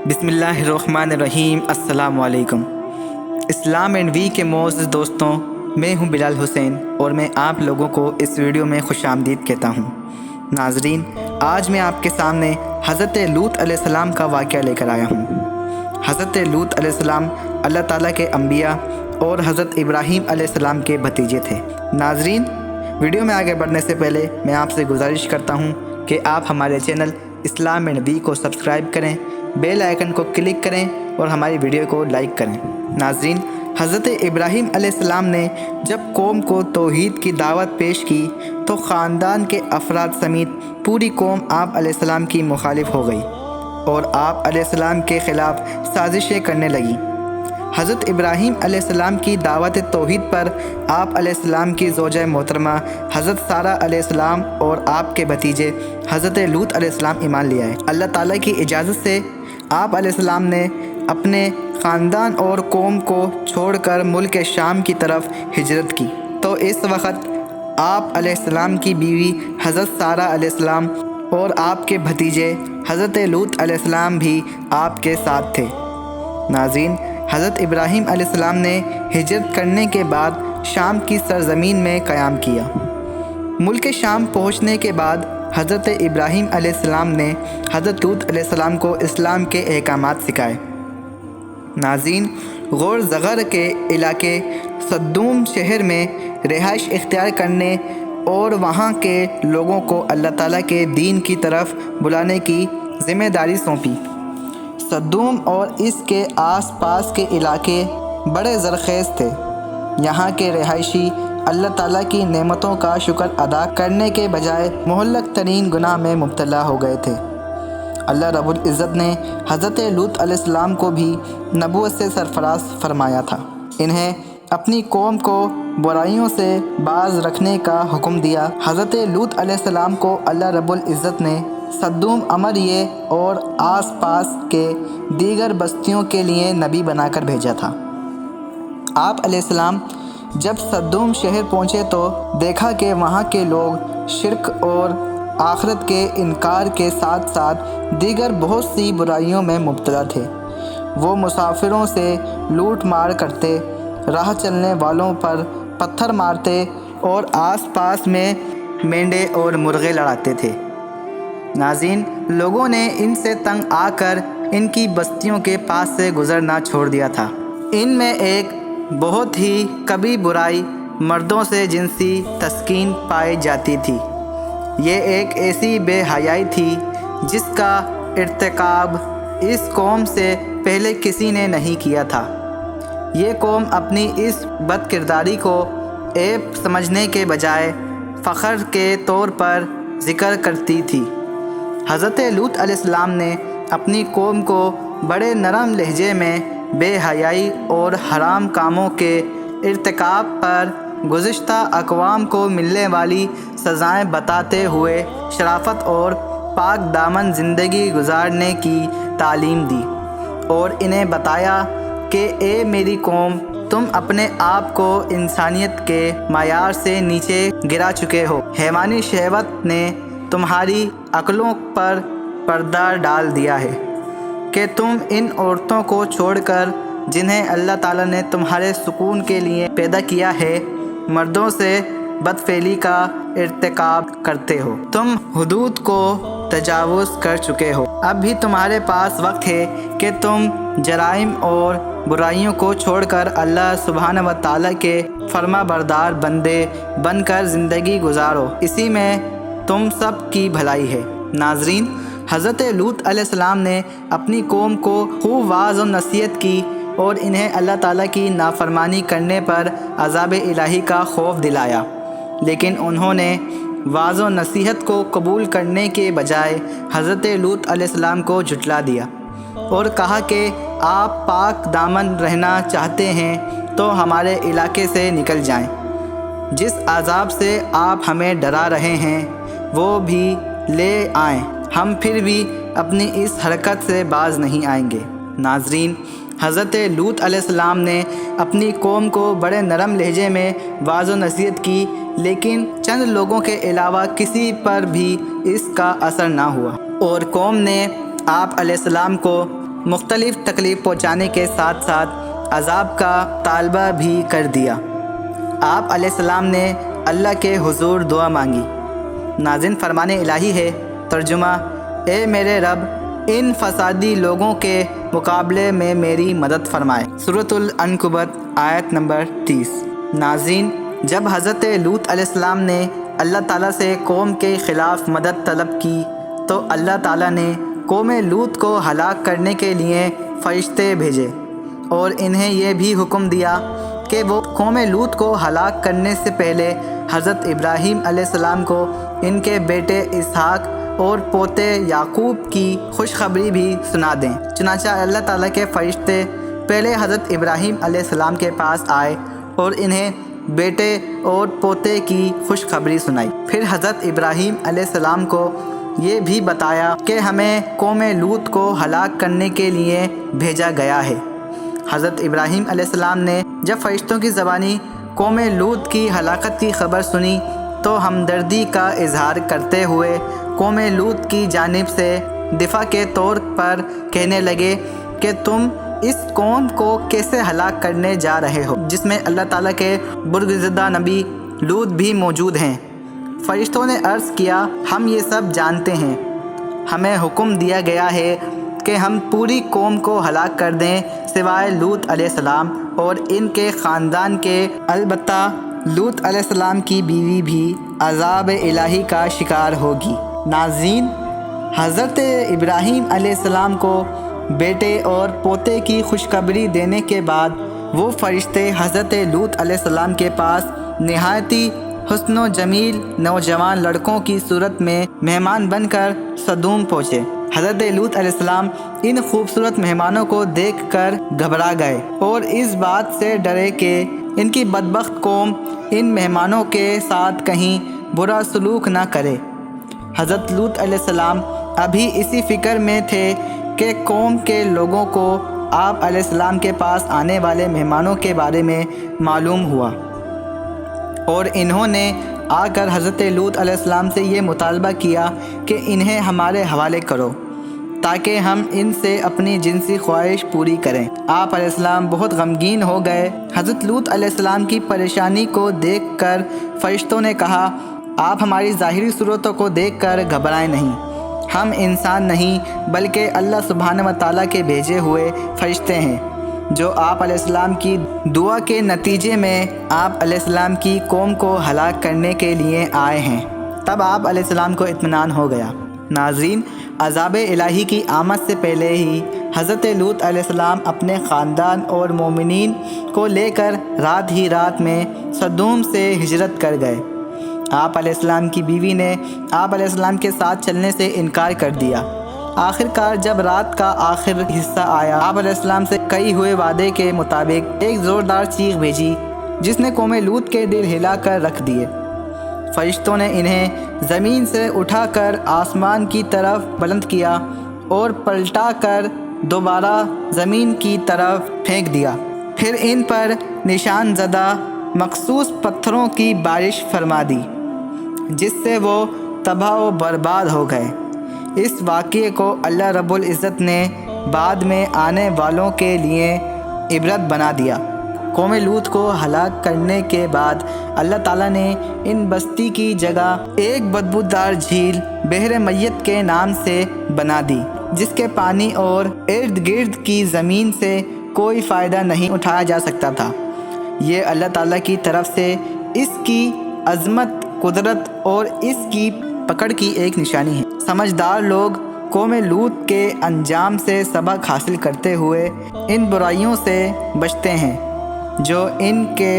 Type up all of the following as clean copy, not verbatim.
بسم اللہ الرحمن الرحیم۔ السلام علیکم۔ اسلام اینڈ وی کے معزز دوستوں، میں ہوں بلال حسین اور میں آپ لوگوں کو اس ویڈیو میں خوش آمدید کہتا ہوں۔ ناظرین، آج میں آپ کے سامنے حضرت لوط علیہ السلام کا واقعہ لے کر آیا ہوں۔ حضرت لوط علیہ السلام اللہ تعالیٰ کے انبیاء اور حضرت ابراہیم علیہ السلام کے بھتیجے تھے۔ ناظرین، ویڈیو میں آگے بڑھنے سے پہلے میں آپ سے گزارش کرتا ہوں کہ آپ ہمارے چینل اسلام اینڈ وی کو سبسکرائب کریں، بیل آئیکن کو کلک کریں اور ہماری ویڈیو کو لائک کریں۔ ناظرین، حضرت ابراہیم علیہ السلام نے جب قوم کو توحید کی دعوت پیش کی تو خاندان کے افراد سمیت پوری قوم آپ علیہ السلام کی مخالف ہو گئی اور آپ علیہ السلام کے خلاف سازشیں کرنے لگی۔ حضرت ابراہیم علیہ السلام کی دعوت توحید پر آپ علیہ السلام کی زوجہ محترمہ حضرت سارہ علیہ السلام اور آپ کے بھتیجے حضرت لوط علیہ السلام ایمان لے آئے۔ اللہ تعالیٰ کی اجازت سے آپ علیہ السلام نے اپنے خاندان اور قوم کو چھوڑ کر ملک شام کی طرف ہجرت کی تو اس وقت آپ علیہ السلام کی بیوی حضرت سارہ علیہ السلام اور آپ کے بھتیجے حضرت لوط علیہ السلام بھی آپ کے ساتھ تھے۔ ناظرین، حضرت ابراہیم علیہ السلام نے ہجرت کرنے کے بعد شام کی سرزمین میں قیام کیا۔ ملک شام پہنچنے کے بعد حضرت ابراہیم علیہ السلام نے حضرت لوط علیہ السلام کو اسلام کے احکامات سکھائے۔ ناظرین، غور زغر کے علاقے صدوم شہر میں رہائش اختیار کرنے اور وہاں کے لوگوں کو اللہ تعالیٰ کے دین کی طرف بلانے کی ذمہ داری سونپی۔ صدوم اور اس کے آس پاس کے علاقے بڑے زرخیز تھے۔ یہاں کے رہائشی اللہ تعالیٰ کی نعمتوں کا شکر ادا کرنے کے بجائے مہلک ترین گناہ میں مبتلا ہو گئے تھے۔ اللہ رب العزت نے حضرت لوط علیہ السلام کو بھی نبوت سے سرفراز فرمایا تھا۔ انہیں اپنی قوم کو برائیوں سے باز رکھنے کا حکم دیا۔ حضرت لوط علیہ السلام کو اللہ رب العزت نے صدوم، امریہ اور آس پاس کے دیگر بستیوں کے لیے نبی بنا کر بھیجا تھا۔ آپ علیہ السلام جب صدوم شہر پہنچے تو دیکھا کہ وہاں کے لوگ شرک اور آخرت کے انکار کے ساتھ ساتھ دیگر بہت سی برائیوں میں مبتلا تھے۔ وہ مسافروں سے لوٹ مار کرتے، راہ چلنے والوں پر پتھر مارتے اور آس پاس میں مینڈے اور مرغے لڑاتے تھے۔ ناظرین، لوگوں نے ان سے تنگ آ کر ان کی بستیوں کے پاس سے گزرنا چھوڑ دیا تھا۔ ان میں ایک بہت ہی کبھی برائی مردوں سے جنسی تسکین پائی جاتی تھی۔ یہ ایک ایسی بے حیائی تھی جس کا ارتکاب اس قوم سے پہلے کسی نے نہیں کیا تھا۔ یہ قوم اپنی اس بد کرداری کو عیب سمجھنے کے بجائے فخر کے طور پر ذکر کرتی تھی۔ حضرت لوط علیہ السلام نے اپنی قوم کو بڑے نرم لہجے میں بے حیائی اور حرام کاموں کے ارتکاب پر گزشتہ اقوام کو ملنے والی سزائیں بتاتے ہوئے شرافت اور پاک دامن زندگی گزارنے کی تعلیم دی اور انہیں بتایا کہ اے میری قوم، تم اپنے آپ کو انسانیت کے معیار سے نیچے گرا چکے ہو۔ حیوانی شہوت نے تمہاری عقلوں پر پردہ ڈال دیا ہے کہ تم ان عورتوں کو چھوڑ کر جنہیں اللہ تعالیٰ نے تمہارے سکون کے لیے پیدا کیا ہے، مردوں سے بدفعلی کا ارتکاب کرتے ہو۔ تم حدود کو تجاوز کر چکے ہو۔ اب بھی تمہارے پاس وقت ہے کہ تم جرائم اور برائیوں کو چھوڑ کر اللہ سبحانہ و تعالیٰ کے فرما بردار بندے بن کر زندگی گزارو، اسی میں تم سب کی بھلائی ہے۔ ناظرین، حضرت لوط علیہ السلام نے اپنی قوم کو خوب واعظ و نصیحت کی اور انہیں اللہ تعالیٰ کی نافرمانی کرنے پر عذاب الہی کا خوف دلایا، لیکن انہوں نے واعظ و نصیحت کو قبول کرنے کے بجائے حضرت لوط علیہ السلام کو جھٹلا دیا اور کہا کہ آپ پاک دامن رہنا چاہتے ہیں تو ہمارے علاقے سے نکل جائیں۔ جس عذاب سے آپ ہمیں ڈرا رہے ہیں وہ بھی لے آئیں، ہم پھر بھی اپنی اس حرکت سے باز نہیں آئیں گے۔ ناظرین، حضرت لوط علیہ السلام نے اپنی قوم کو بڑے نرم لہجے میں واعظ و نصیحت کی، لیکن چند لوگوں کے علاوہ کسی پر بھی اس کا اثر نہ ہوا اور قوم نے آپ علیہ السلام کو مختلف تکلیف پہنچانے کے ساتھ ساتھ عذاب کا طالبہ بھی کر دیا۔ آپ علیہ السلام نے اللہ کے حضور دعا مانگی۔ ناظرین، فرمان الہی ہے، ترجمہ: اے میرے رب، ان فسادی لوگوں کے مقابلے میں میری مدد فرمائے۔ سورۃ العنکبوت آیت نمبر 30۔ ناظرین، جب حضرت لوط علیہ السلام نے اللہ تعالیٰ سے قوم کے خلاف مدد طلب کی تو اللہ تعالیٰ نے قوم لوط کو ہلاک کرنے کے لیے فرشتے بھیجے اور انہیں یہ بھی حکم دیا کہ وہ قوم لوط کو ہلاک کرنے سے پہلے حضرت ابراہیم علیہ السلام کو ان کے بیٹے اسحاق اور پوتے یعقوب کی خوشخبری بھی سنا دیں۔ چنانچہ اللہ تعالیٰ کے فرشتے پہلے حضرت ابراہیم علیہ السلام کے پاس آئے اور انہیں بیٹے اور پوتے کی خوشخبری سنائی۔ پھر حضرت ابراہیم علیہ السلام کو یہ بھی بتایا کہ ہمیں قوم لوط کو ہلاک کرنے کے لیے بھیجا گیا ہے۔ حضرت ابراہیم علیہ السلام نے جب فرشتوں کی زبانی قوم لوط کی ہلاکت کی خبر سنی تو ہمدردی کا اظہار کرتے ہوئے قوم لوط کی جانب سے دفاع کے طور پر کہنے لگے کہ تم اس قوم کو کیسے ہلاک کرنے جا رہے ہو جس میں اللہ تعالیٰ کے برگزیدہ نبی لوط بھی موجود ہیں۔ فرشتوں نے عرض کیا، ہم یہ سب جانتے ہیں، ہمیں حکم دیا گیا ہے کہ ہم پوری قوم کو ہلاک کر دیں سوائے لوط علیہ السلام اور ان کے خاندان کے۔ البتہ لوط علیہ السلام کی بیوی بھی عذاب الہی کا شکار ہوگی۔ ناظرین، حضرت ابراہیم علیہ السلام کو بیٹے اور پوتے کی خوشخبری دینے کے بعد وہ فرشتے حضرت لوط علیہ السلام کے پاس نہایتی حسن و جمیل نوجوان لڑکوں کی صورت میں مہمان بن کر سدوم پہنچے۔ حضرت لوط علیہ السلام ان خوبصورت مہمانوں کو دیکھ کر گھبرا گئے اور اس بات سے ڈرے کہ ان کی بدبخت قوم ان مہمانوں کے ساتھ کہیں برا سلوک نہ کرے۔ حضرت لوط علیہ السلام ابھی اسی فکر میں تھے کہ قوم کے لوگوں کو آپ علیہ السلام کے پاس آنے والے مہمانوں کے بارے میں معلوم ہوا اور انہوں نے آ کر حضرت لوط علیہ السلام سے یہ مطالبہ کیا کہ انہیں ہمارے حوالے کرو تاکہ ہم ان سے اپنی جنسی خواہش پوری کریں۔ آپ علیہ السلام بہت غمگین ہو گئے۔ حضرت لوط علیہ السلام کی پریشانی کو دیکھ کر فرشتوں نے کہا، آپ ہماری ظاہری صورتوں کو دیکھ کر گھبرائیں نہیں، ہم انسان نہیں بلکہ اللہ سبحانہ و تعالیٰ کے بھیجے ہوئے فرشتے ہیں جو آپ علیہ السلام کی دعا کے نتیجے میں آپ علیہ السلام کی قوم کو ہلاک کرنے کے لیے آئے ہیں۔ تب آپ علیہ السلام کو اطمینان ہو گیا۔ ناظرین، عذاب الہی کی آمد سے پہلے ہی حضرت لوط علیہ السلام اپنے خاندان اور مومنین کو لے کر رات ہی رات میں سدوم سے ہجرت کر گئے۔ آپ علیہ السلام کی بیوی نے آپ علیہ السلام کے ساتھ چلنے سے انکار کر دیا۔ آخر کار جب رات کا آخر حصہ آیا، آپ علیہ السلام سے کئی ہوئے وعدے کے مطابق ایک زوردار چیخ بھیجی جس نے قوم لوط کے دل ہلا کر رکھ دیے۔ فرشتوں نے انہیں زمین سے اٹھا کر آسمان کی طرف بلند کیا اور پلٹا کر دوبارہ زمین کی طرف پھینک دیا، پھر ان پر نشان زدہ مخصوص پتھروں کی بارش فرما دی جس سے وہ تباہ و برباد ہو گئے۔ اس واقعے کو اللہ رب العزت نے بعد میں آنے والوں کے لیے عبرت بنا دیا۔ قوم لوط کو ہلاک کرنے کے بعد اللہ تعالیٰ نے ان بستی کی جگہ ایک بدبودار جھیل بحر میت کے نام سے بنا دی جس کے پانی اور ارد گرد کی زمین سے کوئی فائدہ نہیں اٹھایا جا سکتا تھا۔ یہ اللہ تعالیٰ کی طرف سے اس کی عظمت، قدرت اور اس کی پکڑ کی ایک نشانی ہے۔ سمجھدار لوگ قوم لوط کے انجام سے سبق حاصل کرتے ہوئے ان برائیوں سے بچتے ہیں جو ان کے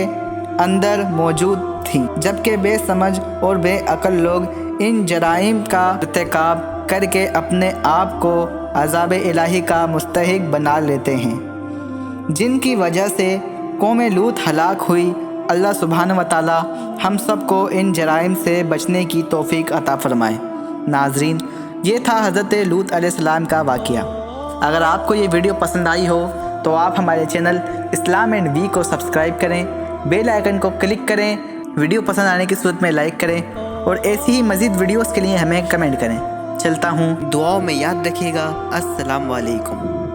اندر موجود تھیں، جبکہ بے سمجھ اور بے عقل لوگ ان جرائم کا ارتکاب کر کے اپنے آپ کو عذاب الہی کا مستحق بنا لیتے ہیں، جن کی وجہ سے قوم لوط ہلاک ہوئی۔ اللہ سبحانہ و تعالی ہم سب کو ان جرائم سے بچنے کی توفیق عطا فرمائے۔ ناظرین، یہ تھا حضرت لوط علیہ السلام کا واقعہ۔ اگر آپ کو یہ ویڈیو پسند آئی ہو تو آپ ہمارے چینل اسلام اینڈ وی کو سبسکرائب کریں، بیل آئیکن کو کلک کریں، ویڈیو پسند آنے کی صورت میں لائک کریں اور ایسی ہی مزید ویڈیوز کے لیے ہمیں کمنٹ کریں۔ چلتا ہوں، دعاؤں میں یاد رکھیے گا۔ السلام علیکم۔